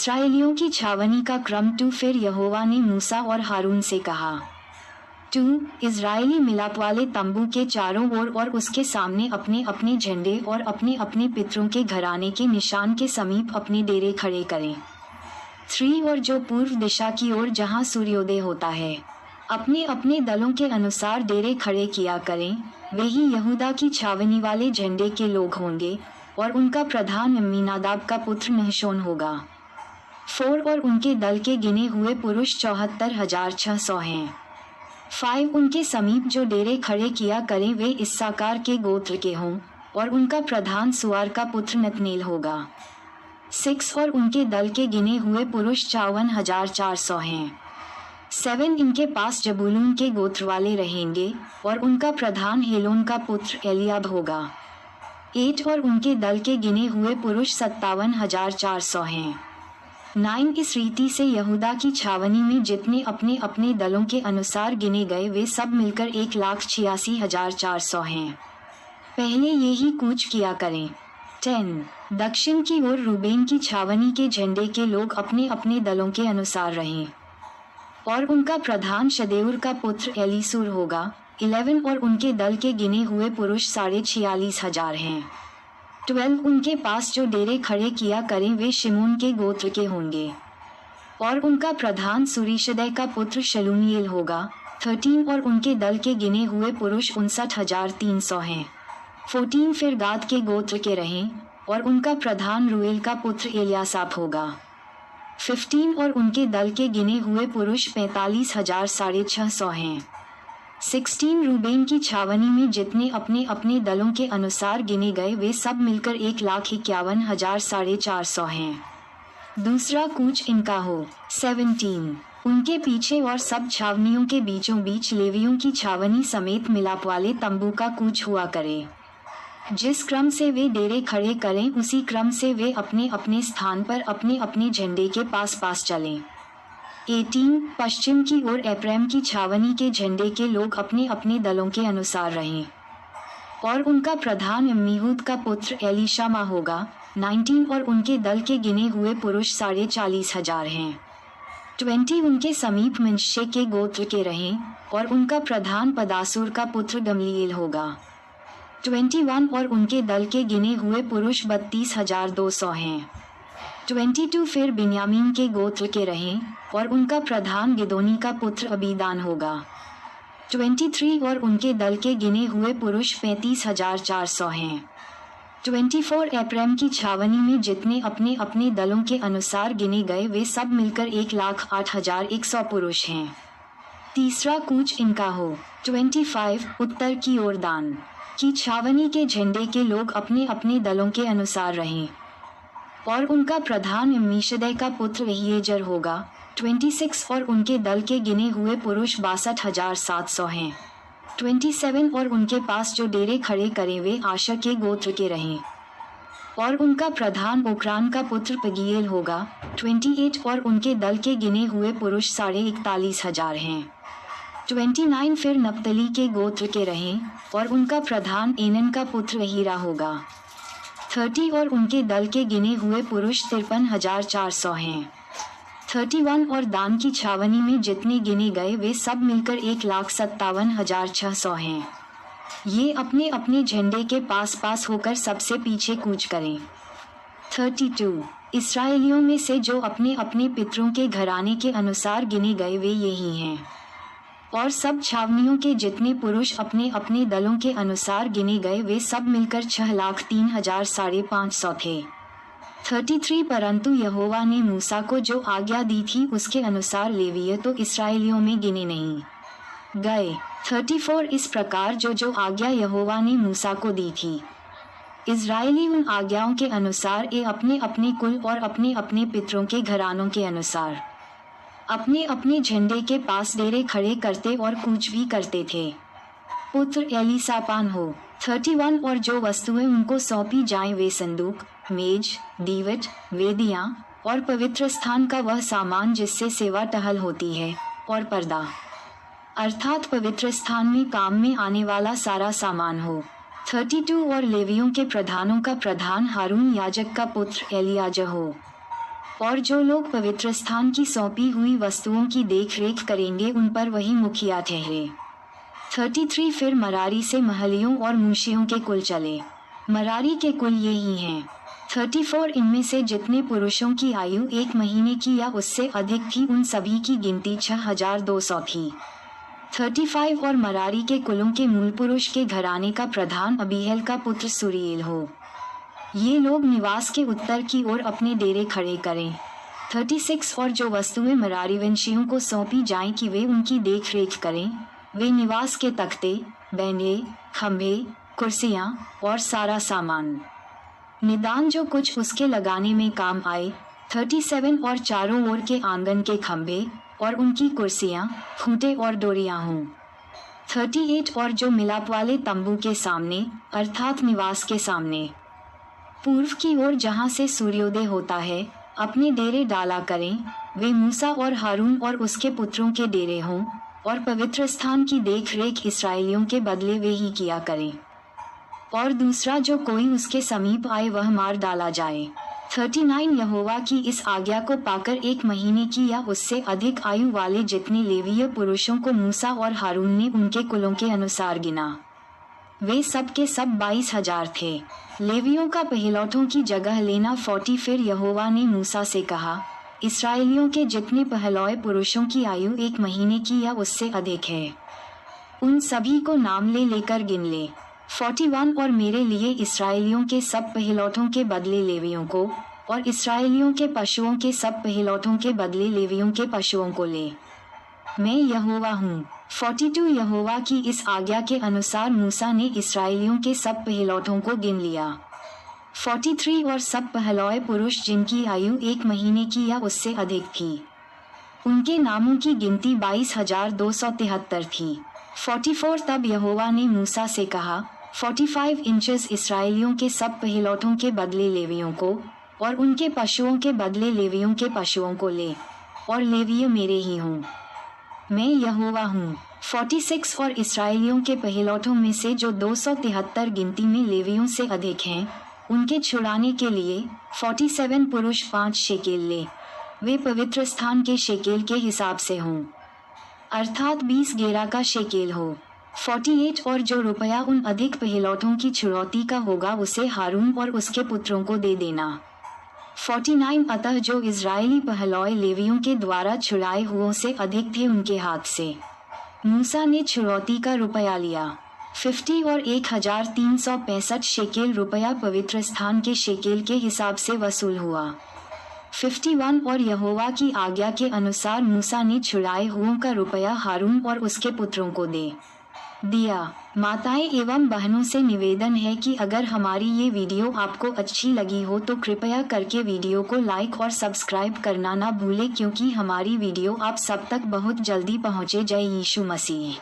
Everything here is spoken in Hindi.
इसराइलियों की छावनी का क्रम 2। फिर यहोवा ने मूसा और हारून से कहा। 2 इजरायली मिलाप वाले तंबू के चारों ओर और उसके सामने अपने अपने झंडे और अपने अपने पितरों के घराने के निशान के समीप अपने डेरे खड़े करें। 3 और जो पूर्व दिशा की ओर जहां सूर्योदय होता है अपने अपने दलों के अनुसार डेरे खड़े किया करें, वे ही यहूदा की छावनी वाले झंडे के लोग होंगे और उनका प्रधान अम्मीनादाब का पुत्र नहशोन होगा। 4 और उनके दल के गिने हुए पुरुष 74,600 हैं। 5 उनके समीप जो डेरे खड़े किया करें वे इस्साकार के गोत्र के हों और उनका प्रधान सुआर का पुत्र नतनेल होगा। 6 और उनके दल के गिने हुए पुरुष 54,400 हैं। 7 इनके पास जबूलून के गोत्र वाले रहेंगे और उनका प्रधान हेलोन का पुत्र एलियाब होगा। 8 और उनके दल के गिने हुए पुरुष 57,400 हैं। 9 इस रीति से यहूदा की छावनी में जितने अपने अपने दलों के अनुसार गिने गए वे सब मिलकर 1,86,400 हैं। पहले ये ही कूच किया करें। 10 दक्षिण की ओर रूबेन की छावनी के झंडे के लोग अपने अपने दलों के अनुसार रहें और उनका प्रधान शदेऊर का पुत्र एलीसूर होगा। 11 और उनके दल के गिने हुए पुरुष 46,500 हैं। 12 उनके पास जो डेरे खड़े किया करें वे शिमोन के गोत्र के होंगे और उनका प्रधान सूरीशदै का पुत्र शलूमीएल होगा। 13 और उनके दल के गिने हुए पुरुष 59,300 हैं। 14 फिर गाद के गोत्र के रहें और उनका प्रधान रूएल का पुत्र एलियासाप होगा। 15 और उनके दल के गिने हुए पुरुष 45,600 हैं। 16 रूबेन की छावनी में जितने अपने अपने दलों के अनुसार गिने गए वे सब मिलकर 1,51,400 हैं। दूसरा कूच इनका हो। 17 उनके पीछे और सब छावनियों के बीचों बीच लेवियों की छावनी समेत मिलाप वाले तंबू का कूच हुआ करे। जिस क्रम से वे डेरे खड़े करें उसी क्रम से वे अपने अपने स्थान पर अपने अपने झंडे के पास पास चलें। 18 पश्चिम की ओर एप्रैम की छावनी के झंडे के लोग अपने अपने दलों के अनुसार रहें और उनका प्रधान अम्मीहूद का पुत्र एलीशामा होगा। 19 और उनके दल के गिने हुए पुरुष 40,500 हैं। 20 उनके समीप मनश्शे के गोत्र के रहें और उनका प्रधान पदासूर का पुत्र गमलीएल होगा। 21 और उनके दल के गिने हुए पुरुष 32,200 हैं। 22 फिर बिन्यामीन के गोत्र के रहें और उनका प्रधान गिदोनी का पुत्र अबीदान होगा। 23 और उनके दल के गिने हुए पुरुष 35,400 हैं। 24 एप्रैम की छावनी में जितने अपने अपने दलों के अनुसार गिने गए वे सब मिलकर 1,08,100 पुरुष हैं। तीसरा कूच इनका हो। 25 उत्तर की ओर दान की छावनी के झंडे के लोग अपने अपने दलों के अनुसार रहें और उनका प्रधान अम्मीशदै का पुत्र अहीएजर होगा। 26 और उनके दल के गिने हुए पुरुष 62,700 हैं। 27 और उनके पास जो डेरे खड़े करें वे आशा के गोत्र के रहें और उनका प्रधान ओक्रान का पुत्र पगीएल होगा। 28 और उनके दल के गिने हुए पुरुष 41,500 हैं। 29 फिर नप्तली के गोत्र के रहें और उनका प्रधान एनन का पुत्र अहीरा होगा। 30 और उनके दल के गिने हुए पुरुष 53,400 हैं। 31 और दान की छावनी में जितने गिने गए वे सब मिलकर 1,57,600 हैं। ये अपने अपने झंडे के पास पास होकर सबसे पीछे कूच करें। 32 इसराइलियों में से जो अपने अपने पितरों के घराने के अनुसार गिने गए वे यही हैं और सब छावनियों के जितने पुरुष अपने अपने दलों के अनुसार गिने गए वे सब मिलकर 6,03,500 थे। 33 परंतु यहोवा ने मूसा को जो आज्ञा दी थी उसके अनुसार लेवीय तो इसराइलियों में गिने नहीं गए। 34 इस प्रकार जो आज्ञा यहोवा ने मूसा को दी थी इजराइली उन आज्ञाओं के अनुसार अपने अपने कुल और अपने अपने पितरों के घरानों के अनुसार अपने अपने झंडे के पास डेरे खड़े करते और कूच भी करते थे। पुत्र एलीसापान हो। 31 और जो वस्तुएं उनको सौंपी जाएं वे संदूक, मेज, दीवट, वेदियां और पवित्र स्थान का वह सामान जिससे सेवा टहल होती है और पर्दा अर्थात पवित्र स्थान में काम में आने वाला सारा सामान हो। 32 और लेवियों के प्रधानों का प्रधान हारून याजक का पुत्र एलियाजा हो और जो लोग पवित्र स्थान की सौंपी हुई वस्तुओं की देखरेख करेंगे उन पर वही मुखिया ठहरे। 33 फिर मरारी से महलियों और मूशियों के कुल चले। मरारी के कुल ये ही हैं। 34 इनमें से जितने पुरुषों की आयु 1 महीने की या उससे अधिक थी उन सभी की गिनती 6200 थी। 35 और मरारी के कुलों के मूल पुरुष के घराने का प्रधान अबीहल का पुत्र सूरीएल हो। ये लोग निवास के उत्तर की ओर अपने डेरे खड़े करें। 36 और जो वस्तुएं मरारी वंशियों को सौंपी जाएं कि वे उनकी देख रेख करें, वे निवास के तख्ते, बैने, खंभे, कुर्सियां और सारा सामान, निदान जो कुछ उसके लगाने में काम आए। 37 और चारों ओर के आंगन के खंभे और उनकी कुर्सियां, खूंटे और डोरियां हों। 38 और जो मिलाप वाले तंबू के सामने अर्थात निवास के सामने पूर्व की ओर जहां से सूर्योदय होता है अपने डेरे डाला करें, वे मूसा और हारून और उसके पुत्रों के डेरे हों, और पवित्र स्थान की देख रेख इसराइलियों के बदले वे ही किया करें। और दूसरा जो कोई उसके समीप आए वह मार डाला जाए। 39 यहोवा की इस आज्ञा को पाकर 1 महीने की या उससे अधिक आयु वाले जितने लेवीय पुरुषों को मूसा और हारून ने उनके कुलों के अनुसार गिना, वे सब के सब 22,000 थे। लेवियों का पहलौठों की जगह लेना 40। फिर यहोवा ने मूसा से कहा, इसराइलियों के जितने पहलौए पुरुषों की आयु 1 महीने की या उससे अधिक है उन सभी को नाम ले लेकर गिन ले। 41 और मेरे लिए इसराइलियों के सब पहलौठों के बदले लेवियों को, और इसराइलियों के पशुओं के सब पहलौठों के बदले लेवियों के पशुओं को ले। मैं यहोवा हूँ। 42 यहोवा की इस आज्ञा के अनुसार मूसा ने इसराइलियों के सब पहलौठों को गिन लिया। 43 और सब पहलौए पुरुष जिनकी आयु 1 महीने की या उससे अधिक थी, उनके नामों की गिनती 22,273 थी। 44 तब यहोवा ने मूसा से कहा, 45 इंचेस इसराइलियों के सब पहलौठों के बदले लेवियों को, और उनके पशुओं के बदले लेवियों के पशुओं को ले, और लेवीय मेरे ही हूँ। मैं यहोवा हूँ। 46 और इसराइलियों के पहलौठों में से जो 273 गिनती में लेवियों से अधिक हैं, उनके छुड़ाने के लिए 47 पुरुष 5 शेकेल ले, वे पवित्र स्थान के शेकेल के हिसाब से हों, अर्थात 20 गेरा का शेकेल हो। 48 और जो रुपया उन अधिक पहलौठों की छुड़ौती का होगा उसे हारून और उसके पुत्रों को दे देना। 49 अतः जो इजरायली पहलौए लेवियों के द्वारा छुड़ाए हुओं से अधिक थे उनके हाथ से मूसा ने छुड़ौती का रुपया लिया। 50 और 1365 शेकेल रुपया पवित्र स्थान के शेकेल के हिसाब से वसूल हुआ। 51 और यहोवा की आज्ञा के अनुसार मूसा ने छुड़ाए हुओं का रुपया हारून और उसके पुत्रों को दे दिया। माताएं एवं बहनों से निवेदन है कि अगर हमारी ये वीडियो आपको अच्छी लगी हो तो कृपया करके वीडियो को लाइक और सब्सक्राइब करना ना भूलें, क्योंकि हमारी वीडियो आप सब तक बहुत जल्दी पहुँचे। जय यीशु मसीह।